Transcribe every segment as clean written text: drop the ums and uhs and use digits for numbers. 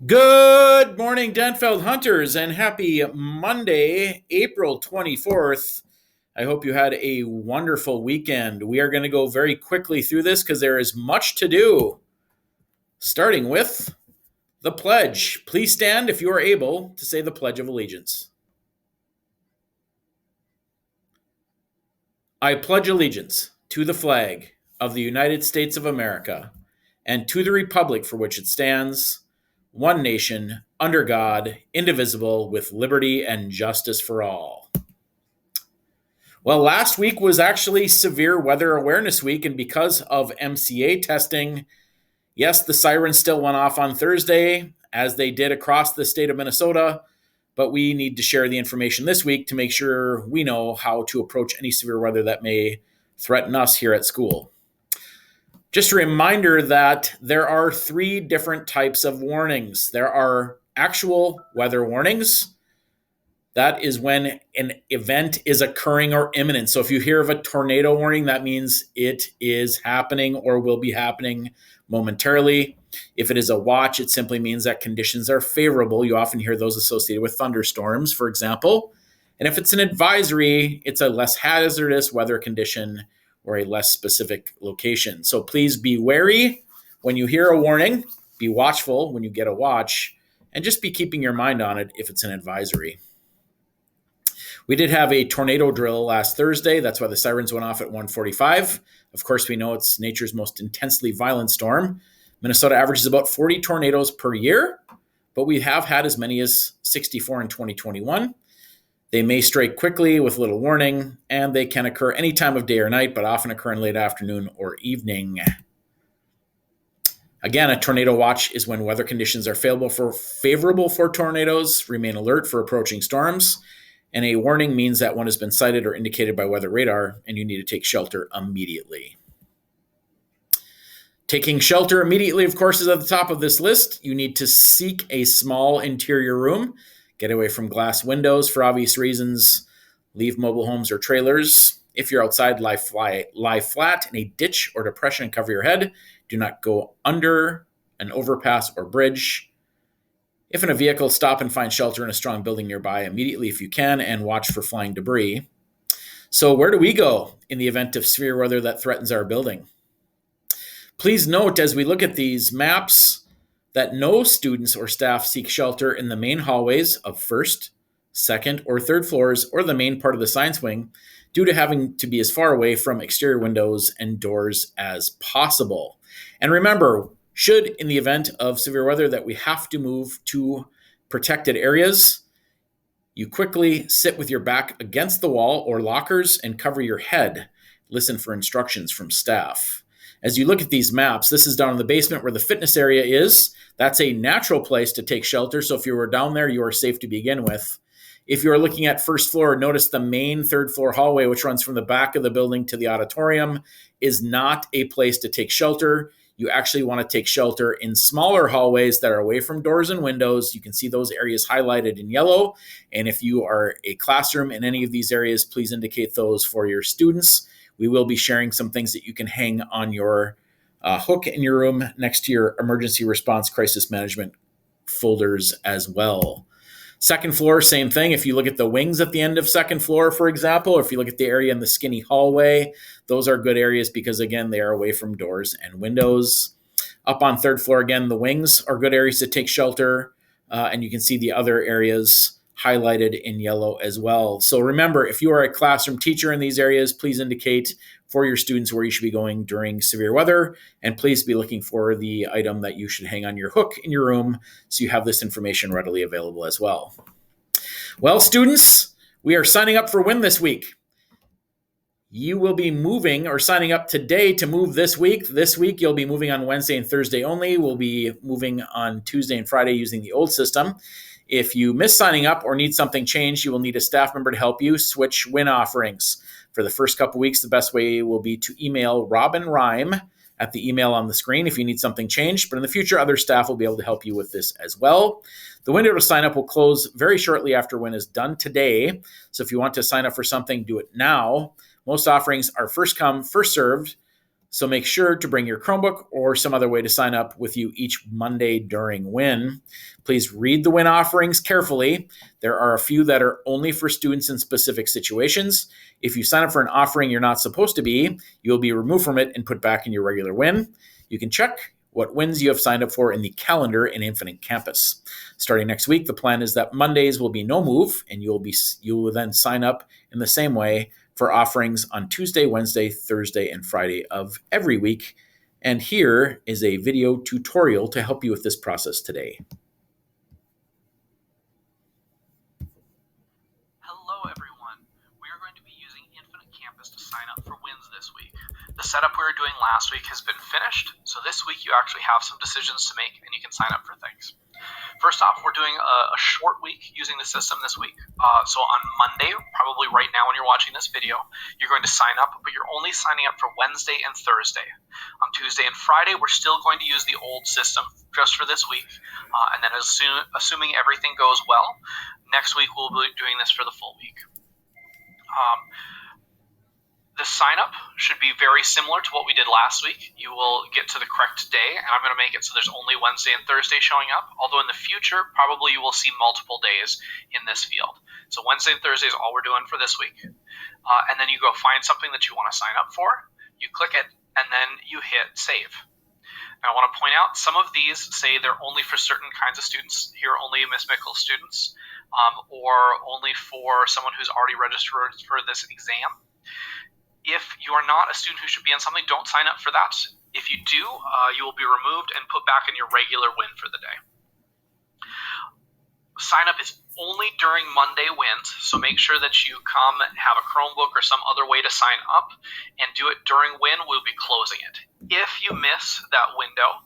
Good morning, Denfeld Hunters, and happy Monday, April 24th. I hope you had a wonderful weekend. We are going to go very quickly through this because there is much to do, starting with the pledge. Please stand if you are able to say the Pledge of Allegiance. I pledge allegiance to the flag of the United States of America and to the republic for which it stands, one nation, under God, indivisible, with liberty and justice for all. Well, last week was actually Severe Weather Awareness Week, and because of MCA testing, yes, the sirens still went off on Thursday, as they did across the state of Minnesota, but we need to share the information this week to make sure we know how to approach any severe weather that may threaten us here at school. Just a reminder that there are three different types of warnings. There are actual weather warnings. That is when an event is occurring or imminent. So if you hear of a tornado warning, that means it is happening or will be happening momentarily. If it is a watch, it simply means that conditions are favorable. You often hear those associated with thunderstorms, for example. And if it's an advisory, it's a less hazardous weather condition or a less specific location. So please be wary when you hear a warning, be watchful when you get a watch, and just be keeping your mind on it if it's an advisory. We did have a tornado drill last Thursday. That's why the sirens went off at 1:45. Of course, we know it's nature's most intensely violent storm. Minnesota averages about 40 tornadoes per year, but we have had as many as 64 in 2021. They may strike quickly with little warning, and they can occur any time of day or night, but often occur in late afternoon or evening. Again, a tornado watch is when weather conditions are favorable for tornadoes. Remain alert for approaching storms. And a warning means that one has been sighted or indicated by weather radar, and you need to take shelter immediately. Taking shelter immediately, of course, is at the top of this list. You need to seek a small interior room. Get away from glass windows for obvious reasons. Leave mobile homes or trailers. If you're outside, lie flat in a ditch or depression and cover your head. Do not go under an overpass or bridge. If in a vehicle, stop and find shelter in a strong building nearby immediately if you can, and watch for flying debris. So where do we go in the event of severe weather that threatens our building? Please note as we look at these maps that no students or staff seek shelter in the main hallways of first, second, or third floors or the main part of the science wing due to having to be as far away from exterior windows and doors as possible. And remember, should in the event of severe weather that we have to move to protected areas, you quickly sit with your back against the wall or lockers and cover your head. Listen for instructions from staff. As you look at these maps, this is down in the basement where the fitness area is. That's a natural place to take shelter. So if you were down there, you are safe to begin with. If you are looking at first floor, notice the main third floor hallway, which runs from the back of the building to the auditorium, is not a place to take shelter. You actually want to take shelter in smaller hallways that are away from doors and windows. You can see those areas highlighted in yellow. And if you are a classroom in any of these areas, please indicate those for your students. We will be sharing some things that you can hang on your hook in your room next to your emergency response crisis management folders as well. Second floor, same thing. If you look at the wings at the end of second floor, for example, or if you look at the area in the skinny hallway, those are good areas because, again, they are away from doors and windows. Up on third floor, again, the wings are good areas to take shelter, and you can see the other areas highlighted in yellow as well. So remember, if you are a classroom teacher in these areas, please indicate for your students where you should be going during severe weather, and please be looking for the item that you should hang on your hook in your room so you have this information readily available as well. Well, students, we are signing up for WIN this week. You will be moving or signing up today to move this week. This week, you'll be moving on Wednesday and Thursday only. We'll be moving on Tuesday and Friday using the old system. If you miss signing up or need something changed, you will need a staff member to help you switch WIN offerings. For the first couple weeks, the best way will be to email Robin Rhyme at the email on the screen if you need something changed. But in the future, other staff will be able to help you with this as well. The window to sign up will close very shortly after WIN is done today. So if you want to sign up for something, do it now. Most offerings are first come, first served. So make sure to bring your Chromebook or some other way to sign up with you each Monday during WIN. Please read the WIN offerings carefully. There are a few that are only for students in specific situations. If you sign up for an offering you're not supposed to be, you'll be removed from it and put back in your regular WIN. You can check what WINs you have signed up for in the calendar in Infinite Campus. Starting next week, the plan is that Mondays will be no move, and you will then sign up in the same way for offerings on Tuesday, Wednesday, Thursday, and Friday of every week. And here is a video tutorial to help you with this process today. Hello everyone. We are going to be using Infinite Campus to sign up for WINs this week. The setup we were doing last week has been finished, so this week you actually have some decisions to make and you can sign up for things. First off, we're doing a short week using the system this week. So on Monday, probably right now when you're watching this video, you're going to sign up, but you're only signing up for Wednesday and Thursday. On Tuesday and Friday, we're still going to use the old system just for this week. And then assuming everything goes well, next week we'll be doing this for the full week. The sign up should be very similar to what we did last week. You will get to the correct day, and I'm going to make it so there's only Wednesday and Thursday showing up, although in the future, probably you will see multiple days in this field. So Wednesday and Thursday is all we're doing for this week. And then you go find something that you want to sign up for, you click it, and then you hit save. Now I want to point out some of these say they're only for certain kinds of students. Here are only Miss Mickle students, or only for someone who's already registered for this exam. If you are not a student who should be on something, don't sign up for that. If you do, you will be removed and put back in your regular WIN for the day. Sign up is only during Monday WINs, so make sure that you come and have a Chromebook or some other way to sign up and do it during WIN. We'll be closing it. If you miss that window,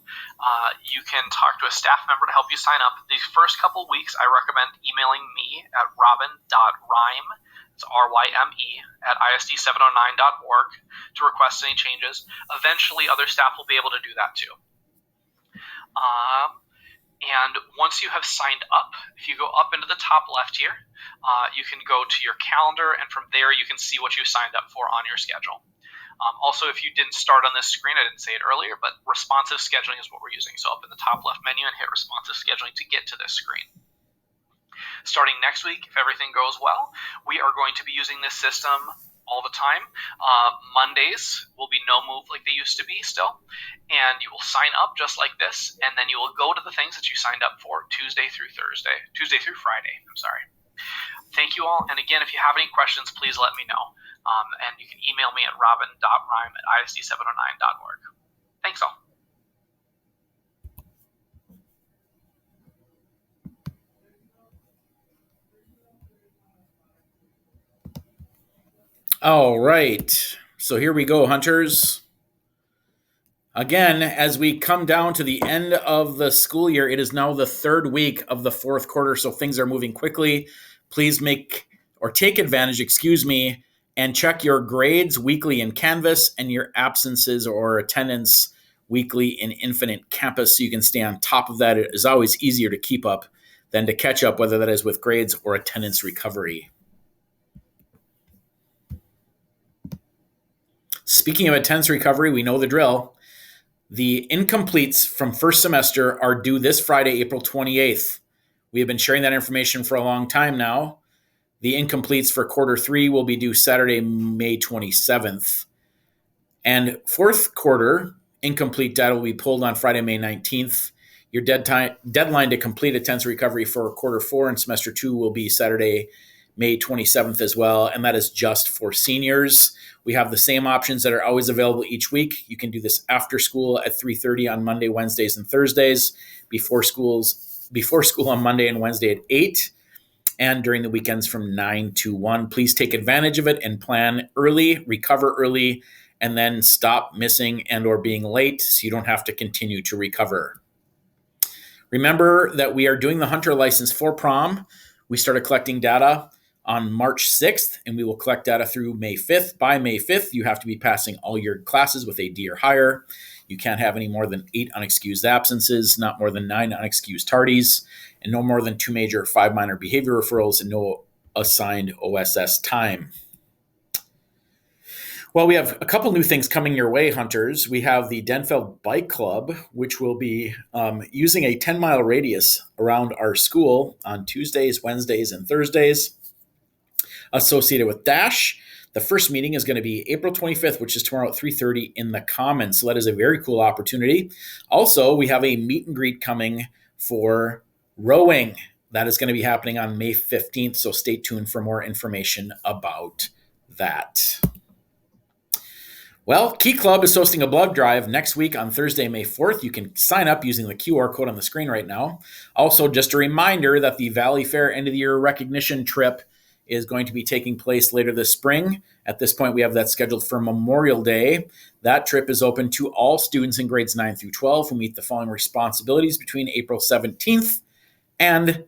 you can talk to a staff member to help you sign up. These first couple weeks, I recommend emailing me at robin.rhyme, it's R-Y-M-E, at isd709.org to request any changes. Eventually, other staff will be able to do that too. And once you have signed up, if you go up into the top left here, you can go to your calendar, and from there you can see what you signed up for on your schedule. Also, if you didn't start on this screen, I didn't say it earlier, but responsive scheduling is what we're using. So up in the top left menu and hit responsive scheduling to get to this screen. Starting next week, if everything goes well, we are going to be using this system all the time. Mondays will be no move like they used to be still, and you will sign up just like this, and then you will go to the things that you signed up for Tuesday through Friday. Thank you all, and again, if you have any questions, please let me know. And you can email me at robin.rhyme@isd709.org. Thanks all. All right. So here we go, hunters. Again, as we come down to the end of the school year, it is now the third week of the fourth quarter, so things are moving quickly. Please take advantage, and check your grades weekly in Canvas and your absences or attendance weekly in Infinite Campus so you can stay on top of that. It is always easier to keep up than to catch up, whether that is with grades or attendance recovery. Speaking of attendance recovery, we know the drill. The incompletes from first semester are due this Friday, April 28th. We have been sharing that information for a long time now. The incompletes for quarter 3 will be due Saturday, May 27th. And fourth quarter incomplete data will be pulled on Friday, May 19th. Your deadline to complete attendance recovery for quarter 4 and semester 2 will be Saturday, May 27th as well, and that is just for seniors. We have the same options that are always available each week. You can do this after school at 3:30 on Monday, Wednesdays, and Thursdays, before school on Monday and Wednesday at 8, and during the weekends from 9 to 1. Please take advantage of it and plan early, recover early, and then stop missing and or being late so you don't have to continue to recover. Remember that we are doing the Hunter license for prom. We started collecting data on March 6th, and we will collect data through May 5th. By May 5th, you have to be passing all your classes with a D or higher. You can't have any more than 8 unexcused absences, not more than 9 unexcused tardies, and no more than 2 major or 5 minor behavior referrals and no assigned OSS time. Well, we have a couple new things coming your way, hunters. We have the Denfeld Bike Club, which will be using a 10-mile radius around our school on Tuesdays, Wednesdays, and Thursdays associated with Dash. The first meeting is going to be April 25th, which is tomorrow at 3:30 in the Commons. So that is a very cool opportunity. Also, we have a meet and greet coming for rowing. That is going to be happening on May 15th. So stay tuned for more information about that. Well, Key Club is hosting a blood drive next week on Thursday, May 4th. You can sign up using the QR code on the screen right now. Also, just a reminder that the Valley Fair end of the year recognition trip is going to be taking place later this spring. At this point, we have that scheduled for Memorial Day. That trip is open to all students in grades 9 through 12 who meet the following responsibilities between April 17th and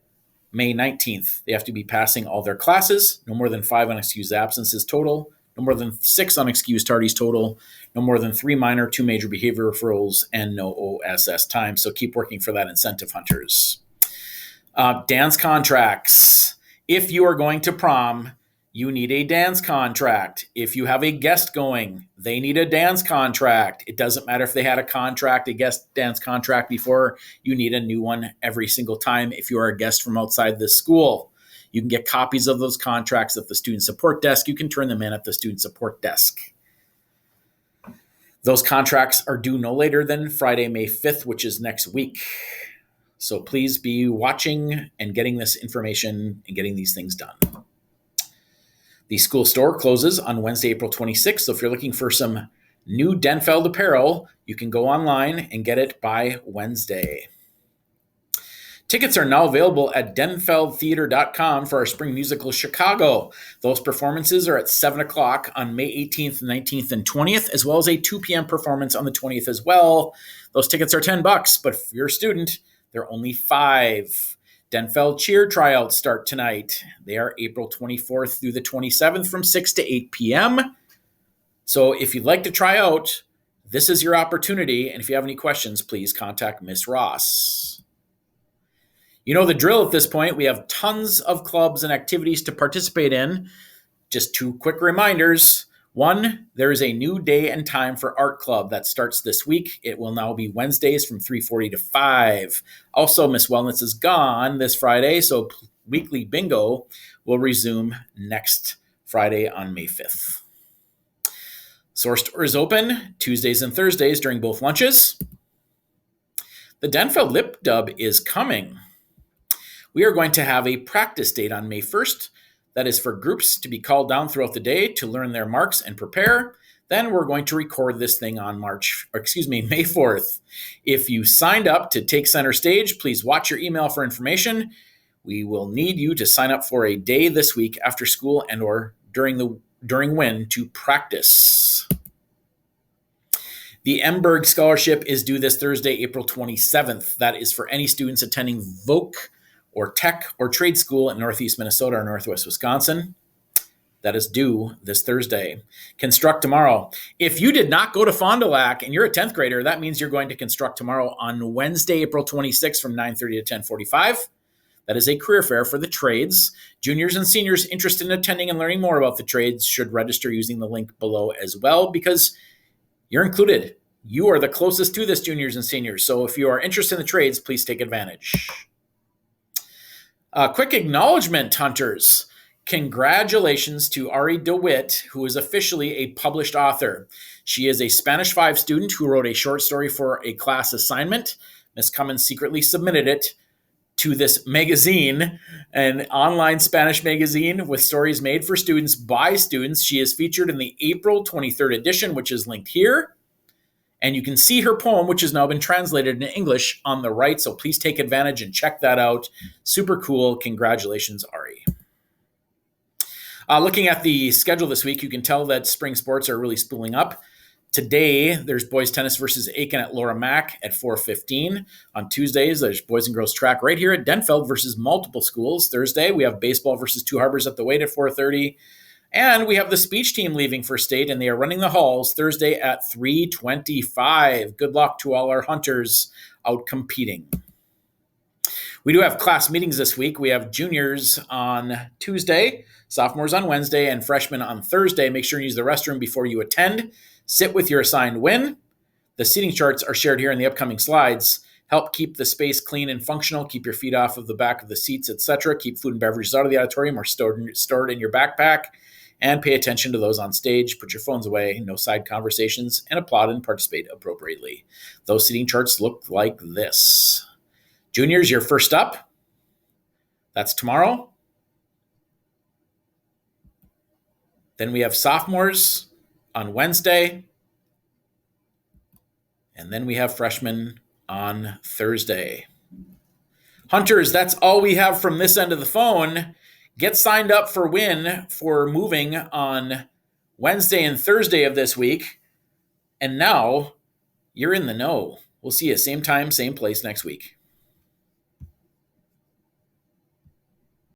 May 19th. They have to be passing all their classes, no more than 5 unexcused absences total, no more than 6 unexcused tardies total, no more than 3 minor, 2 major behavior referrals, and no OSS time. So keep working for that incentive, hunters. Dance contracts. If you are going to prom, you need a dance contract. If you have a guest going, they need a dance contract. It doesn't matter if they had a guest dance contract before, you need a new one every single time if you are a guest from outside the school. You can get copies of those contracts at the student support desk. You can turn them in at the student support desk. Those contracts are due no later than Friday, May 5th, which is next week. So please be watching and getting this information and getting these things done. The school store closes on Wednesday, April 26th. So if you're looking for some new Denfeld apparel, you can go online and get it by Wednesday. Tickets are now available at denfeldtheater.com for our spring musical Chicago. Those performances are at 7 o'clock on May 18th, 19th, and 20th, as well as a 2 p.m. performance on the 20th as well. Those tickets are $10, but if you're a student, they're only $5. Denfeld cheer tryouts start tonight. They are April 24th through the 27th from 6 to 8 p.m. So if you'd like to try out, this is your opportunity. And if you have any questions, please contact Miss Ross. You know the drill at this point. We have tons of clubs and activities to participate in. Just 2 quick reminders. 1, there is a new day and time for Art Club that starts this week. It will now be Wednesdays from 3:40 to 5. Also, Miss Wellness is gone this Friday, so weekly bingo will resume next Friday on May 5th. Source Store is open Tuesdays and Thursdays during both lunches. The Denfeld Lip Dub is coming. We are going to have a practice date on May 1st. That is for groups to be called down throughout the day to learn their marks and prepare. Then we're going to record this thing on May 4th. If you signed up to take center stage, please watch your email for information. We will need you to sign up for a day this week after school and or during when to practice. The Emberg Scholarship is due this Thursday, April 27th. That is for any students attending VOC or tech or trade school in Northeast Minnesota or Northwest Wisconsin. That is due this Thursday. Construct tomorrow. If you did not go to Fond du Lac and you're a 10th grader, that means you're going to Construct tomorrow on Wednesday, April 26th from 9:30 to 10:45. That is a career fair for the trades. Juniors and seniors interested in attending and learning more about the trades should register using the link below as well, because you're included. You are the closest to this, juniors and seniors. So if you are interested in the trades, please take advantage. Quick acknowledgement, hunters. Congratulations to Ari DeWitt, who is officially a published author. She is a Spanish 5 student who wrote a short story for a class assignment. Miss Cummins secretly submitted it to this magazine, an online Spanish magazine with stories made for students by students. She is featured in the April 23rd edition, which is linked here. And you can see her poem, which has now been translated into English, on the right. So please take advantage and check that out. Super cool. Congratulations, Ari. Looking at the schedule this week, you can tell that spring sports are really spooling up. Today, there's boys tennis versus Aiken at Laura Mack at 4:15. On Tuesdays, there's boys and girls track right here at Denfeld versus multiple schools. Thursday, we have baseball versus Two Harbors at the Wade at 4:30. And we have the speech team leaving for state, and they are running the halls Thursday at 3:25. Good luck to all our hunters out competing. We do have class meetings this week. We have juniors on Tuesday, sophomores on Wednesday, and freshmen on Thursday. Make sure you use the restroom before you attend. Sit with your assigned win. The seating charts are shared here in the upcoming slides. Help keep the space clean and functional. Keep your feet off of the back of the seats, etc. Keep food and beverages out of the auditorium or stored in your backpack. And pay attention to those on stage. Put your phones away, no side conversations, and applaud and participate appropriately. Those seating charts look like this. Juniors, you're first up. That's tomorrow. Then we have sophomores on Wednesday. And then we have freshmen on Thursday. Hunters, that's all we have from this end of the phone. Get signed up for WIN for moving on Wednesday and Thursday of this week. And now you're in the know. We'll see you same time, same place next week.